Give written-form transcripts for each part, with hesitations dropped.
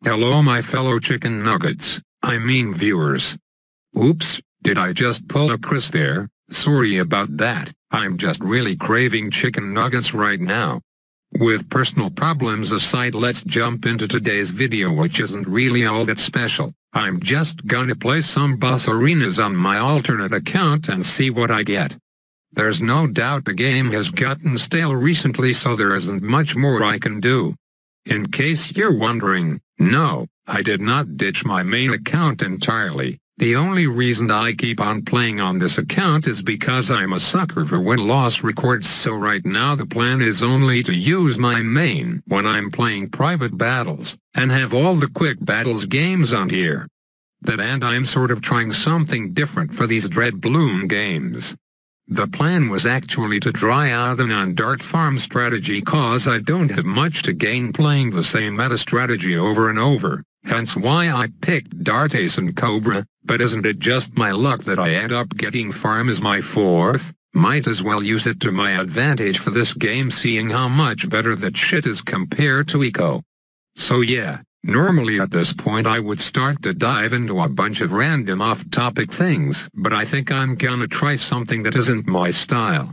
Hello my fellow chicken nuggets, I mean viewers. Oops, did I just pull a Chris there? Sorry about that, I'm just really craving chicken nuggets right now. With personal problems aside, let's jump into today's video, which isn't really all that special. I'm just gonna play some boss arenas on my alternate account and see what I get. There's no doubt the game has gotten stale recently, so there isn't much more I can do. In case you're wondering, no, I did not ditch my main account entirely. The only reason I keep on playing on this account is because I'm a sucker for win-loss records, so right now the plan is only to use my main when I'm playing private battles, and have all the quick battles games on here. And I'm sort of trying something different for these dread Bloon games. The plan was actually to try out an on-dart farm strategy, cause I don't have much to gain playing the same meta strategy over and over, hence why I picked Dart Ace and Cobra, but isn't it just my luck that I end up getting farm as my fourth? Might as well use it to my advantage for this game, seeing how much better that shit is compared to Eco. So yeah. Normally at this point I would start to dive into a bunch of random off-topic things, but I think I'm gonna try something that isn't my style.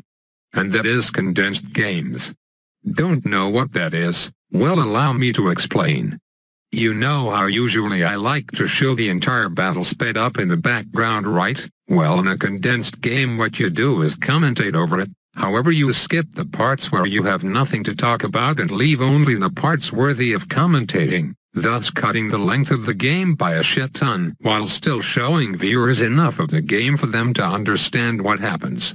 And that is condensed games. Don't know what that is? Well, allow me to explain. You know how usually I like to show the entire battle sped up in the background, right? Well, in a condensed game what you do is commentate over it. However, you skip the parts where you have nothing to talk about and leave only the parts worthy of commentating, thus cutting the length of the game by a shit ton, while still showing viewers enough of the game for them to understand what happens.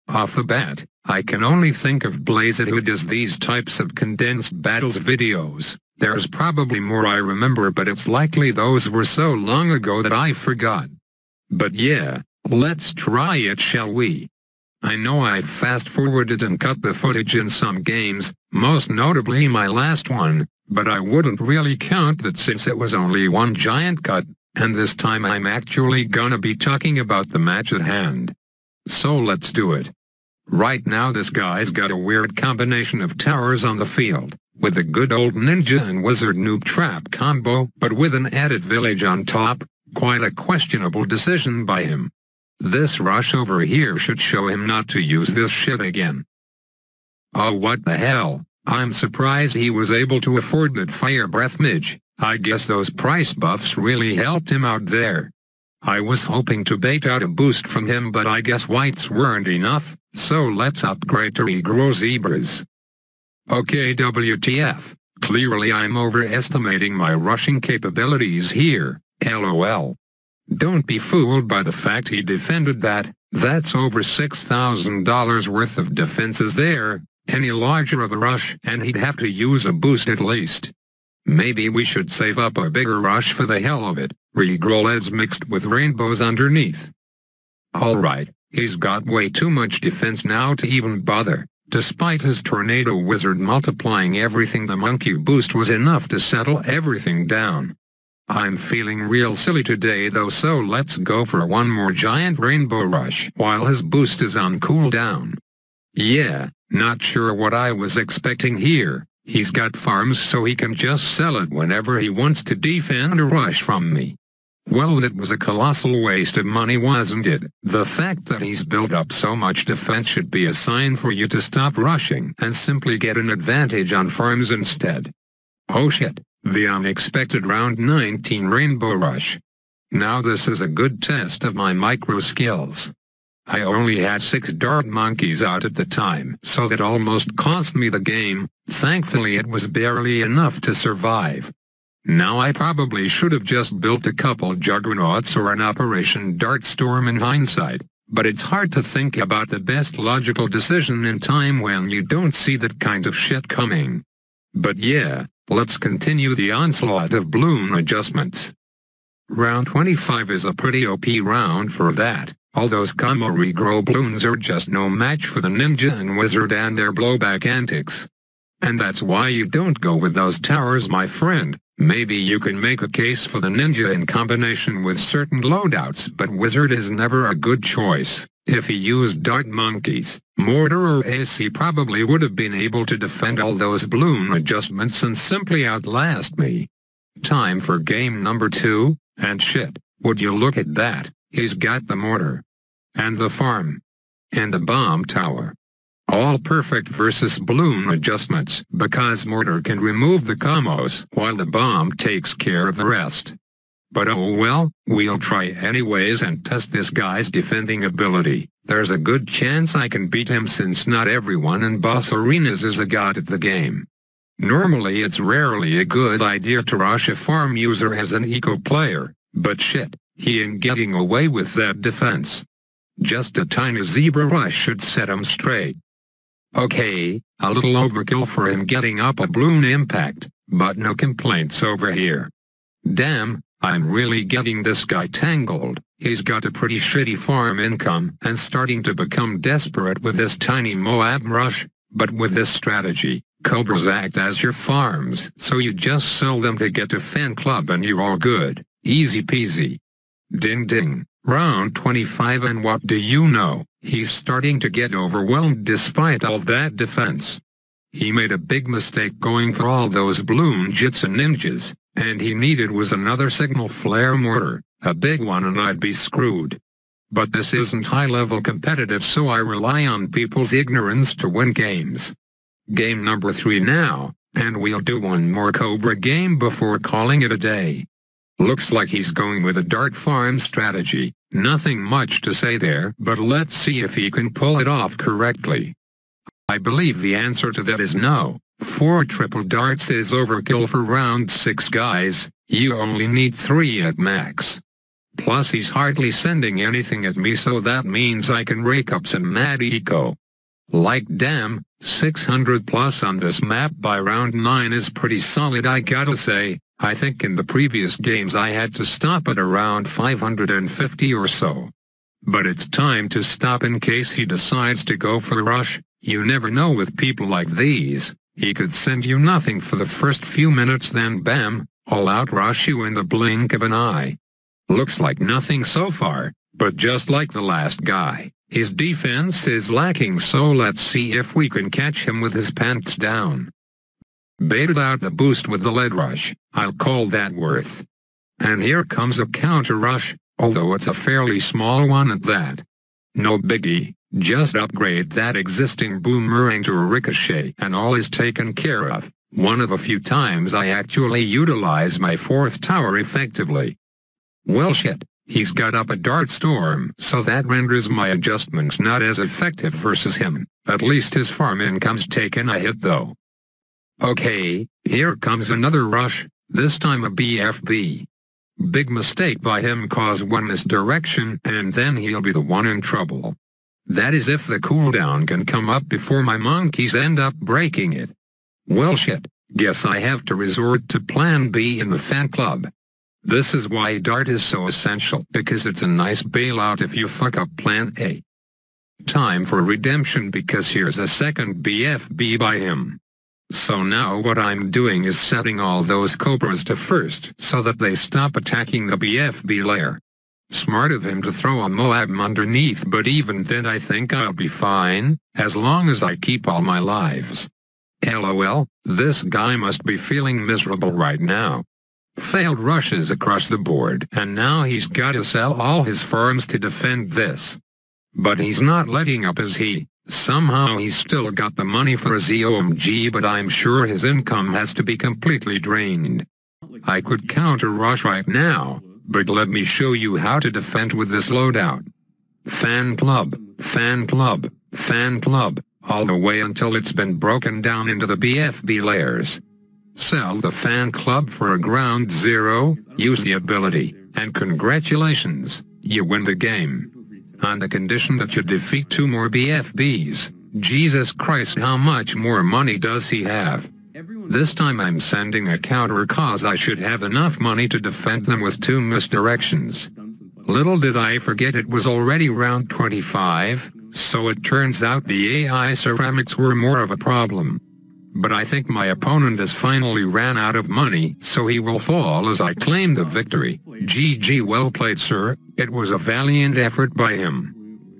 Off the bat, I can only think of Blazed, who does these types of condensed battles videos. There's probably more I remember, but it's likely those were so long ago that I forgot. But yeah, let's try it, shall we? I know I've fast-forwarded and cut the footage in some games, most notably my last one, but I wouldn't really count that since it was only one giant cut, and this time I'm actually gonna be talking about the match at hand. So let's do it. Right now this guy's got a weird combination of towers on the field, with a good old ninja and wizard noob trap combo, but with an added village on top. Quite a questionable decision by him. This rush over here should show him not to use this shit again. Oh, what the hell, I'm surprised he was able to afford that fire breath midge. I guess those price buffs really helped him out there. I was hoping to bait out a boost from him, but I guess whites weren't enough, so let's upgrade to regrow zebras. Okay, WTF, clearly I'm overestimating my rushing capabilities here, LOL. Don't be fooled by the fact he defended that. That's over $6,000 worth of defenses there. Any larger of a rush and he'd have to use a boost at least. Maybe we should save up a bigger rush for the hell of it. Regrow LEDs mixed with rainbows underneath. Alright, he's got way too much defense now to even bother. Despite his tornado wizard multiplying everything, the monkey boost was enough to settle everything down. I'm feeling real silly today though, so let's go for one more giant rainbow rush while his boost is on cooldown. Yeah, not sure what I was expecting here. He's got farms so he can just sell it whenever he wants to defend a rush from me. Well, that was a colossal waste of money, wasn't it? The fact that he's built up so much defense should be a sign for you to stop rushing and simply get an advantage on farms instead. Oh shit. The unexpected round 19 rainbow rush. Now this is a good test of my micro skills. I only had 6 dart monkeys out at the time, so that almost cost me the game. Thankfully it was barely enough to survive. Now I probably should have just built a couple juggernauts or an Operation Dart Storm in hindsight, but it's hard to think about the best logical decision in time when you don't see that kind of shit coming. But yeah. Let's continue the onslaught of Bloon adjustments. Round 25 is a pretty OP round for that. All those combo regrow Bloons are just no match for the ninja and wizard and their blowback antics. And that's why you don't go with those towers, my friend. Maybe you can make a case for the ninja in combination with certain loadouts, but wizard is never a good choice. If he used dart monkeys, mortar or ace, he probably would have been able to defend all those Bloon adjustments and simply outlast me. Time for game number 2, and shit, would you look at that, he's got the mortar. And the farm. And the bomb tower. All perfect versus balloon adjustments because mortar can remove the combos while the bomb takes care of the rest. But oh well, we'll try anyways and test this guy's defending ability. There's a good chance I can beat him since not everyone in boss arenas is a god at the game. Normally it's rarely a good idea to rush a farm user as an eco player, but shit, he ain't getting away with that defense. Just a tiny zebra rush should set him straight. Okay, a little overkill for him getting up a balloon impact, but no complaints over here. Damn, I'm really getting this guy tangled. He's got a pretty shitty farm income and starting to become desperate with this tiny Moab rush, but with this strategy, Cobras act as your farms, so you just sell them to get a fan club and you're all good, easy peasy. Ding ding, round 25 and what do you know, he's starting to get overwhelmed despite all that defense. He made a big mistake going for all those balloon jits and ninjas, and he needed was another signal flare mortar, a big one and I'd be screwed. But this isn't high-level competitive so I rely on people's ignorance to win games. Game number 3 now, and we'll do one more Cobra game before calling it a day. Looks like he's going with a dart farm strategy, nothing much to say there but let's see if he can pull it off correctly. I believe the answer to that is no. 4 triple darts is overkill for round 6 guys, you only need 3 at max. Plus he's hardly sending anything at me so that means I can rake up some mad eco. Like damn, 600 plus on this map by round 9 is pretty solid I gotta say. I think in the previous games I had to stop at around 550 or so. But it's time to stop in case he decides to go for the rush. You never know with people like these, he could send you nothing for the first few minutes then bam, all out rush you in the blink of an eye. Looks like nothing so far, but just like the last guy, his defense is lacking so let's see if we can catch him with his pants down. Baited out the boost with the lead rush, I'll call that worth. And here comes a counter rush, although it's a fairly small one at that. No biggie, just upgrade that existing boomerang to a ricochet and all is taken care of. One of a few times I actually utilize my 4th tower effectively. Well shit, he's got up a dart storm so that renders my adjustments not as effective versus him, at least his farm income's taken a hit though. Okay, here comes another rush, this time a BFB. Big mistake by him caused one misdirection and then he'll be the one in trouble. That is if the cooldown can come up before my monkeys end up breaking it. Well shit, guess I have to resort to plan B in the fan club. This is why dart is so essential because it's a nice bailout if you fuck up plan A. Time for redemption because here's a second BFB by him. So now what I'm doing is setting all those Cobras to first so that they stop attacking the BFB layer. Smart of him to throw a Moab underneath but even then I think I'll be fine, as long as I keep all my lives. LOL, this guy must be feeling miserable right now. Failed rushes across the board and now he's gotta sell all his farms to defend this. But he's not letting up is he? Somehow he's still got the money for a ZOMG but I'm sure his income has to be completely drained. I could counter rush right now, but let me show you how to defend with this loadout. Fan club, fan club, fan club, all the way until it's been broken down into the BFB layers. Sell the fan club for a ground 0, use the ability, and congratulations, you win the game. On the condition that you defeat 2 more BFBs, Jesus Christ how much more money does he have? This time I'm sending a counter cause I should have enough money to defend them with 2 misdirections. Little did I forget it was already round 25, so it turns out the AI ceramics were more of a problem. But I think my opponent has finally ran out of money so he will fall as I claim the victory. GG well played sir, it was a valiant effort by him.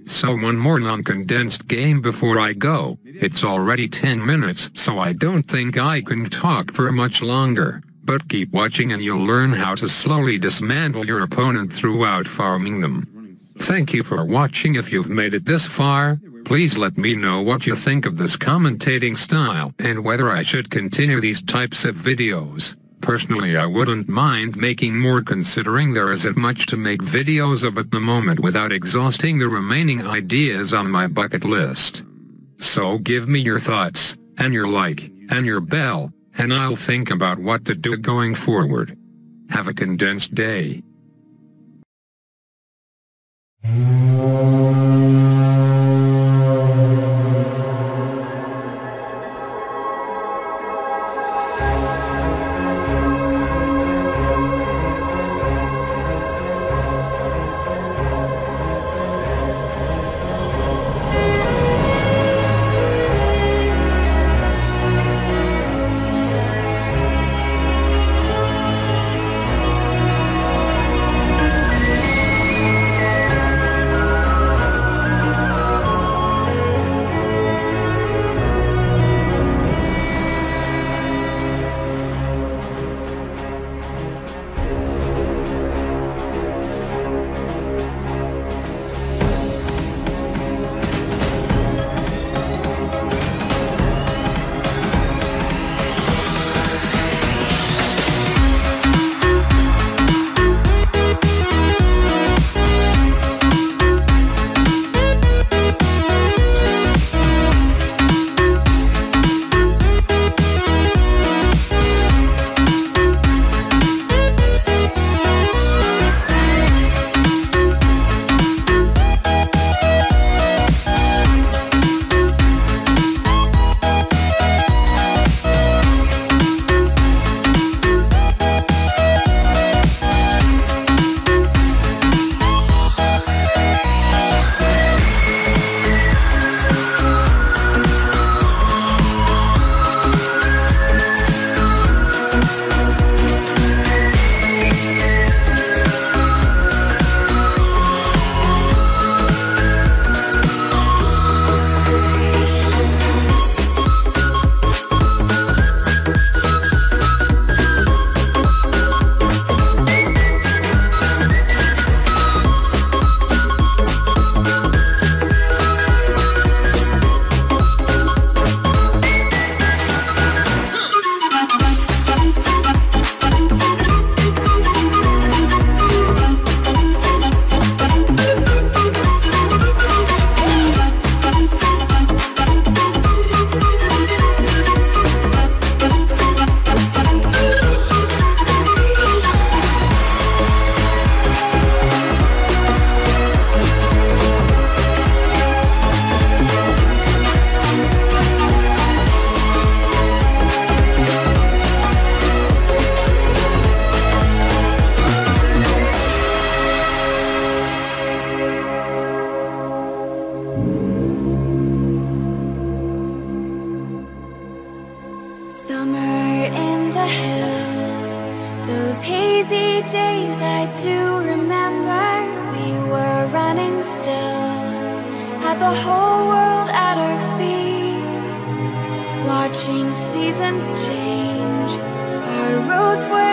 So one more non-condensed game before I go, it's already 10 minutes so I don't think I can talk for much longer. But keep watching and you'll learn how to slowly dismantle your opponent throughout farming them. Thank you for watching. If you've made it this far, please let me know what you think of this commentating style and whether I should continue these types of videos. Personally, I wouldn't mind making more considering there isn't much to make videos of at the moment without exhausting the remaining ideas on my bucket list. So give me your thoughts, and your like, and your bell, and I'll think about what to do going forward. Have a condensed day. Summer in the hills, those hazy days I do remember. We were running still, had the whole world at our feet, watching seasons change. Our roads were